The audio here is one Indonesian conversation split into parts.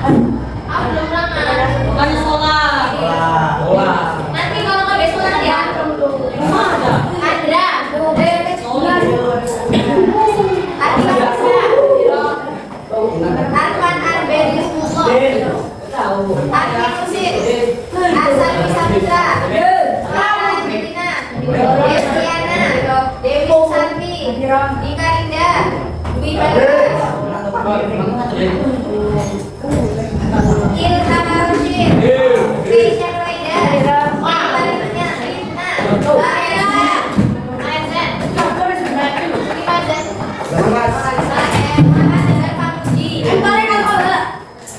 Aku belum ulangan. Bukannya sekolah. Sekolah. Nanti kalau nggak besok ulangan ya. Rumah ada. Ada. Sekolah. Arti bahasa. Arfan Arbenius Muso. Tahu. Arti Musik. Asal Wisapitra. Clara Medina. Destiana. Dewi Santi. Nika Rinda. Dwi Bagas. Ilham Rashid. Keisha Roida. Marina. Rina. Laila. Aizen. Imazen. Muhammad Pamuji.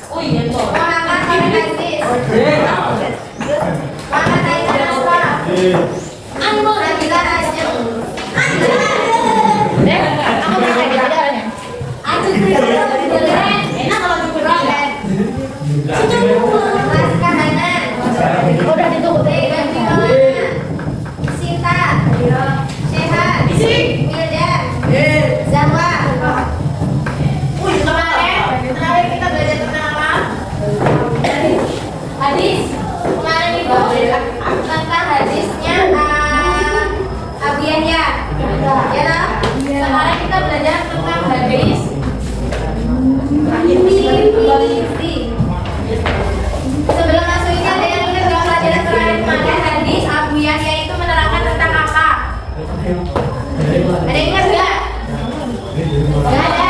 Oh iya toh. Muhammad Hamid Aziz. Muhammad Aiman Aswa. Nabila Ajeng. Enak kalau cukup Mas Kahanan. Tegan Bimana. Sinta. Sehat. Wildan. Zahwa. Kemarin kita belajar tentang apa? Hadis. Kemarin itu tentang hadisnya Abu Yahya. Ya lah. Sekarang kita belajar tentang hadis Tirmizi. Sebelum masuk ini ada yang ingat nggak pelajaran terakhir kemarin hadis Abu Yahya itu menerangkan tentang apa? Ada yang ingat nggak? Nggak ada.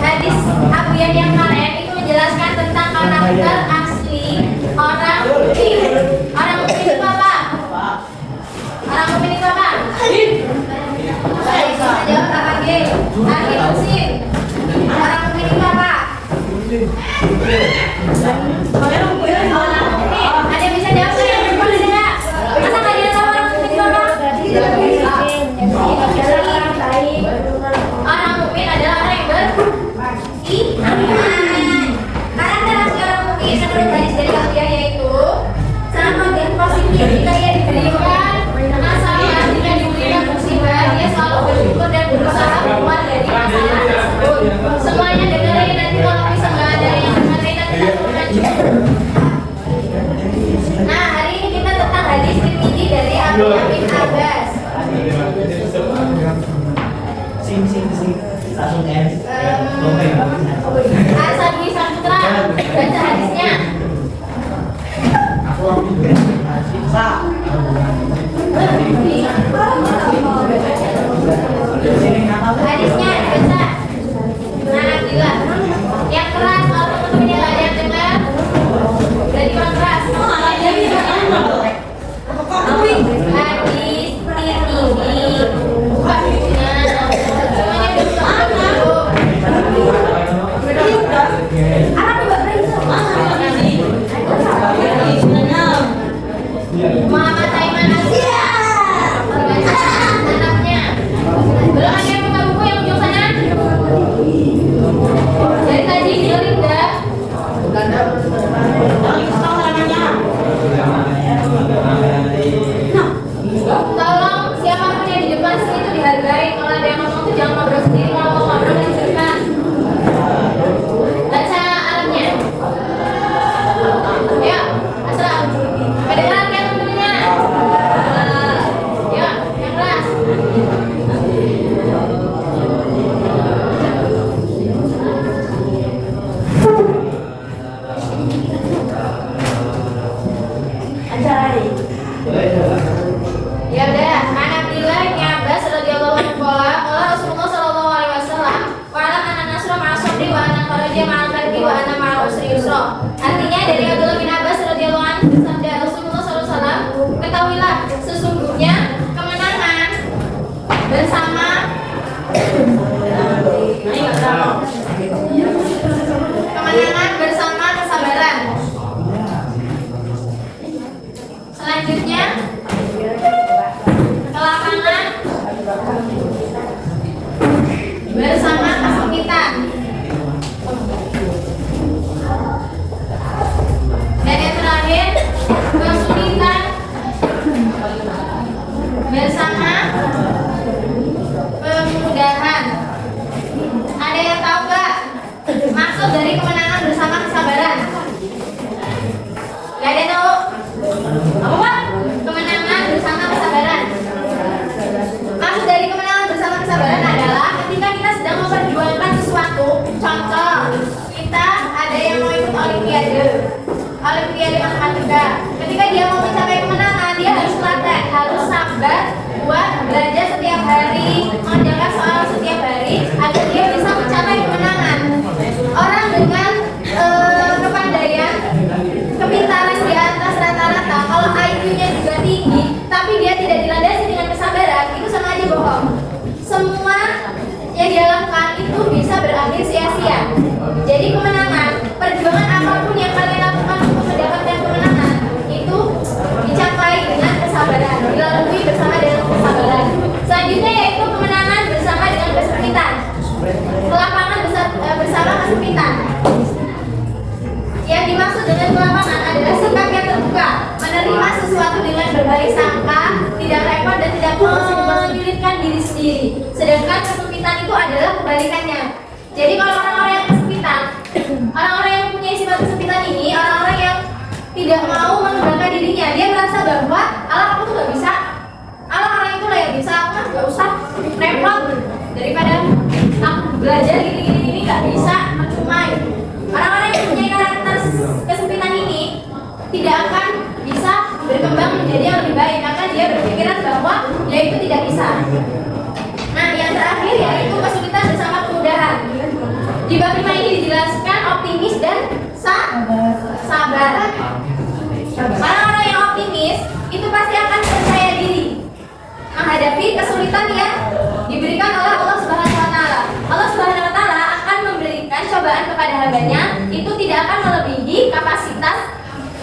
Hadis Abu Yahya kemarin itu menjelaskan tentang karakter asli orang mukmin. Orang mukmin itu apa? Orang mukmin itu apa? Saya bisa jawab apa G? Ahli Musim. Orang mukmin itu apa? Orang mukmin. Ada yang bisa jawab saya? Ada nggak? Masa nggak dia tahu orang mukmin itu apa? Orang mukmin adalah orang yang beriman. Karakter asli orang mukmin menurut hadis dari Abu Yahya yaitu sama dan positif jika ia diberikan masalah, jika diberikan musibah dia selalu bersyukur dan berusaha keluar dari masalah tersebut. Semuanya dengerin, nanti kalau bisa nggak ada yang dengerin nanti kita turun. Nah hari ini kita tentang hadis Tirmizi dari Abu bin Abbas. Langsung M. Asal Dwi Saputra baca hadisnya. Hadisnya dibaca. Nah, gila. Yang keras kalau teman-teman yang nggak ada yang dengar. Berarti orang keras. Hadis Tirmizi. Buka bukunya. Semuanya duduk. Muhammad Aiman Aziz. Anaknya. Belum ada yang buka buku yang ujung sana? Dari tadi dengerin dah. Tolong siapapun yang di depan sini itu dihargai. Kalau ada yang ngomong tuh jangan ngobrol sendiri. Kalau mau ngobrol diceritakan. Baca alatnya. Ya, asal. Kedengeran kan temennya? Ya, yang keras. Ya udah, An Abdillah bin Abbas radhiyallahu anhu qala Rasulullah sallallahu alaihi wasallam qala ana nasra ma'a sabri wa ana kharaja ma'al farqi wa ana ma'al usri yusra. Artinya dari Abdullah bin Abbas radhiyallahu anhu bersabda Rasulullah sallallahu alaihi wasallam, ketahuilah sesungguhnya kemenangan bersama kemenangan bersama kesabaran. Selanjutnya kelapangan bersama kesempitan. Dan yang terakhir kesulitan bersama Olimpiade matematika. Ketika dia mau mencapai kemenangan, dia harus latihan, harus sabar buat belajar setiap hari, mengerjakan soal setiap hari agar dia bisa mencapai kemenangan. Orang dengan kepandaian, kepintaran di atas rata-rata, kalau IQ-nya juga tinggi, tapi dia tidak dilandasi dengan kesabaran, itu sama aja bohong. Semua yang dia lakukan itu bisa berakhir sia-sia. Jadi kemenangan, perjuangan apapun yang kalian lakukan untuk mendapatkan kemenangan itu dicapai dengan kesabaran, dilalui bersama dengan kesabaran. Selanjutnya yaitu kemenangan bersama dengan kesempitan. Kelapangan bersama kesempitan. Yang dimaksud dengan kelapangan adalah sikap yang terbuka, menerima sesuatu dengan berbaik sangka, tidak repot dan tidak menyulitkan diri sendiri. Sedangkan kesempitan itu adalah kebalikannya. Jadi kalau orang-orang yang kesempitan, orang-orang yang mempunyai sifat kesempitan ini, orang-orang yang tidak mau mengembangkan dirinya, dia merasa bahwa Allah aku tuh gak bisa, Allah orang itu lah yang bisa, aku kan gak usah repot daripada aku belajar gini-gini gak bisa, percuma. Orang-orang yang mempunyai karakter kesempitan ini tidak akan bisa berkembang menjadi yang lebih baik karena dia berpikiran bahwa dia itu tidak bisa. Nah, yang terakhir yaitu kesulitan bersama kemudahan. Di bab 5 ini dijelaskan optimis dan sabar. Orang-orang yang optimis itu pasti akan percaya diri menghadapi kesulitan yang diberikan oleh Allah Subhanahu wa taala. Allah Subhanahu wa taala akan memberikan cobaan kepada hambanya, itu tidak akan melebihi kapasitas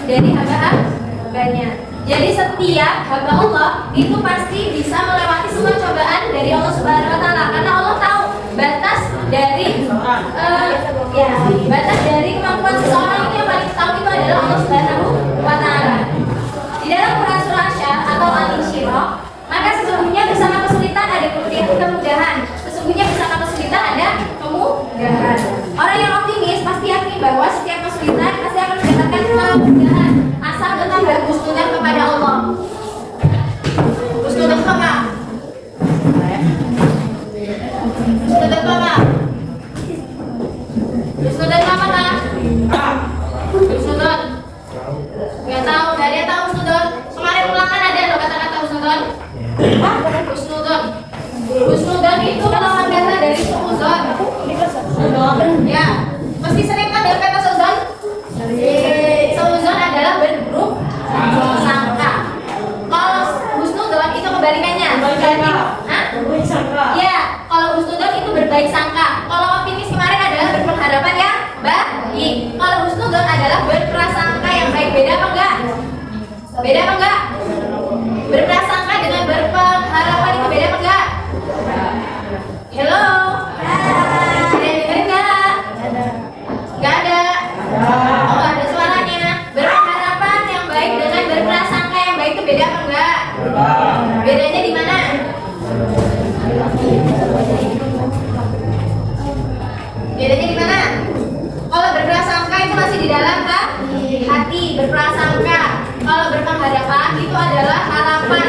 dari hamba-hambanya. Jadi setiap hamba Allah itu pasti bisa melewati semua cobaan dari Allah Subhanahu wa taala karena Allah tahu batas dari batas dari kemampuan seseorang itu yang paling tahu itu adalah Allah Subhanahu wa taala. Di dalam Quran surah Asy-Syarr atau Al-Insyirah, maka sesungguhnya bersama kesulitan ada kemudahan. Sesungguhnya bersama kesulitan ada kemudahan. Orang yang optimis pasti yakin bahwa setiap kesulitan pasti akan mendapatkan kemudahan asal tetap berhusnudzon kepada Allah. Husnudzon apa? Husnudzon apa? Husnudzon apa kak? Husnudzon? Gak tahu, gak ada yang tahu husnudzon. Kemarin ulangan ada loh kata-kata husnudzon. Husnudzon. Husnudzon itu lawan kata dari suudzon. Ya, mesti sering kan ada kata suudzon? Suudzon adalah berburuk sangka. Kalau husnudzon itu kebalikannya. Ya, kalau husnudzon itu berbaik sangka. Kalau optimis kemarin adalah berpengharapan yang baik. Kalau husnudzon adalah berprasangka yang baik. Beda apa enggak? Beda apa enggak? Berprasangka dengan berpengharapan itu beda apa enggak? Hello? Ada yang dengerin enggak? Enggak ada. Oh, enggak ada suaranya. Berpengharapan yang baik dengan berprasangka yang baik itu beda apa enggak? Bedanya di mana? Bedanya di mana? Kalau berprasangka itu masih di dalam hati, berprasangka. Kalau berpengharapan itu adalah harapan.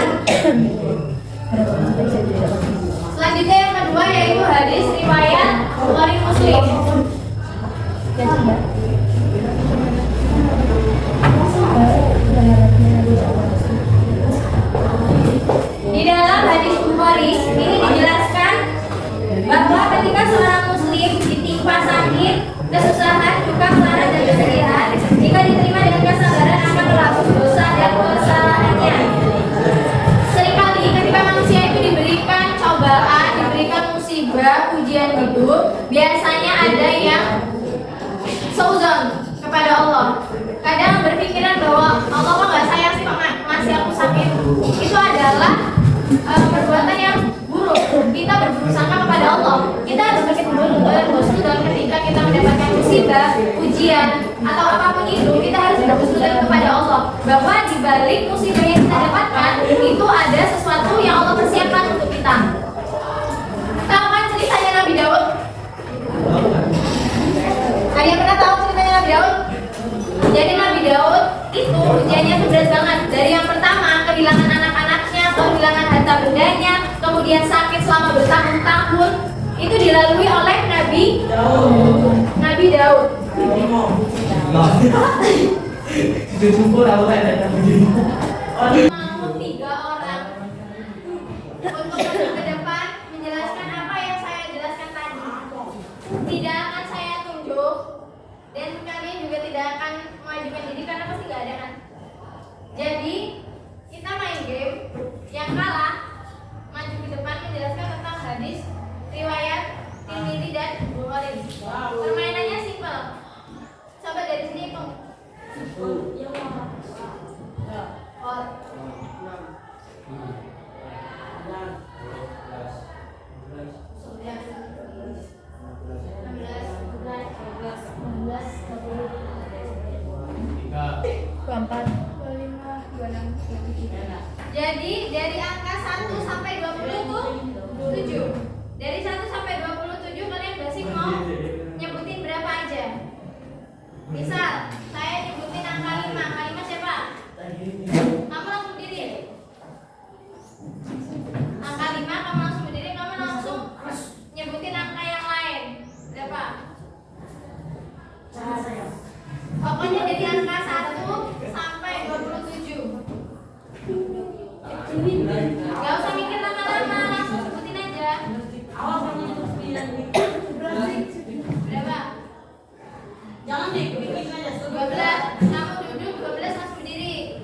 Selanjutnya yang kedua yaitu hadis riwayat Bukhari Muslim. Di dalam hadis Bukhari ini dijelaskan bahwa ketika seorang muslim ditimpa sakit, kesusahan, duka, melarat dan kesedihan, jika diterima dengan kesabaran akan melapus dosa dan kesalahannya. Seringkali ketika manusia itu diberikan cobaan, diberikan musibah, ujian hidup, biasanya ada yang seuzon kepada Allah. Kadang berpikiran bahwa Allah kok nggak sayang sih masih aku sakit. Itu adalah perbuatan yang buruk. Kita berburuk sangka kepada Allah. Kita harus berhusnudzon ketika kita mendapatkan musibah, ujian atau apapun itu. Kita harus berhusnudzon kepada Allah bahwa di balik musibah yang kita dapatkan itu ada sesuatu yang Allah persiapkan untuk kita. Tahu kan ceritanya Nabi Daud? Ada yang pernah tahu ceritanya Nabi Daud? Jadi Nabi Daud itu ujiannya itu berat banget. Dari yang pertama kehilangan anak-anaknya, kehilangan harta bendanya, kemudian sakit selama bertahun-tahun, itu dilalui oleh Nabi Daud. Jujur aku ada begini. Mau 3 orang untuk masuk ke depan menjelaskan apa yang saya jelaskan tadi. Tidak akan saya tunjuk dan kalian juga tidak akan mengajukan diri karena pasti gak ada kan. Jadi kita main game, yang kalah maju ke depan menjelaskan tentang hadis, riwayat, Tirmidzi dan Bukhari. Permainannya simpel. Coba dari sini hitung. Oh. 4. Jadi dari angka 1 sampai 20 tuh 7. Dari 1 sampai 27 kalian basic mau nyebutin berapa aja. Misal saya nyebutin angka 5. Angka 5 siapa? Kamu langsung berdiri. Angka 5 kamu langsung berdiri, kamu langsung nyebutin angka yang lain. Berapa? Pokoknya dari angka 1 sampai 27. Gak usah mikir lama-lama, langsung sebutin aja. Berapa? Jangan dibikin aja. 12. Kamu duduk, 12 langsung berdiri.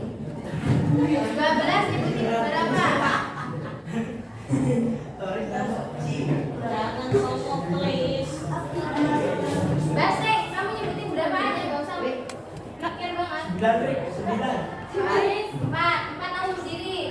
12 nyebutin berapa? Jangan sosok please. Baseng, kamu nyebutin berapa aja, gak usah mikir banget. 4 langsung berdiri.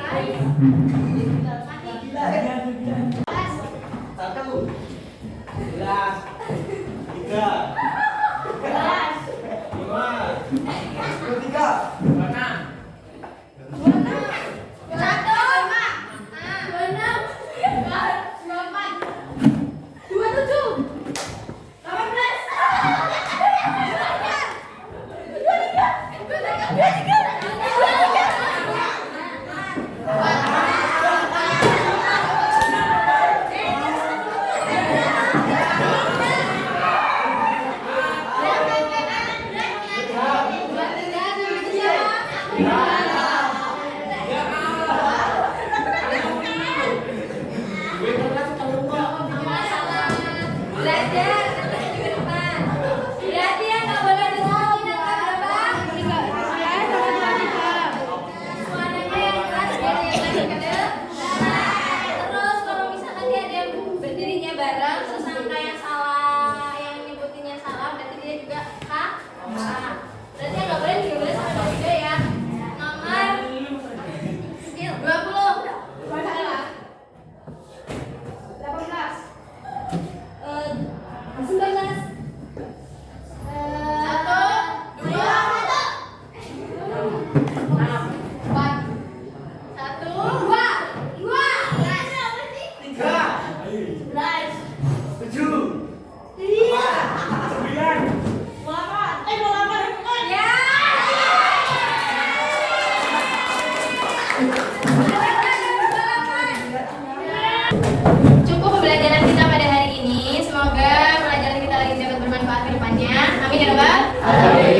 Cukup pembelajaran kita pada hari ini. Semoga pelajaran kita lagi dapat bermanfaat ke depannya. Amin ya Rabbal.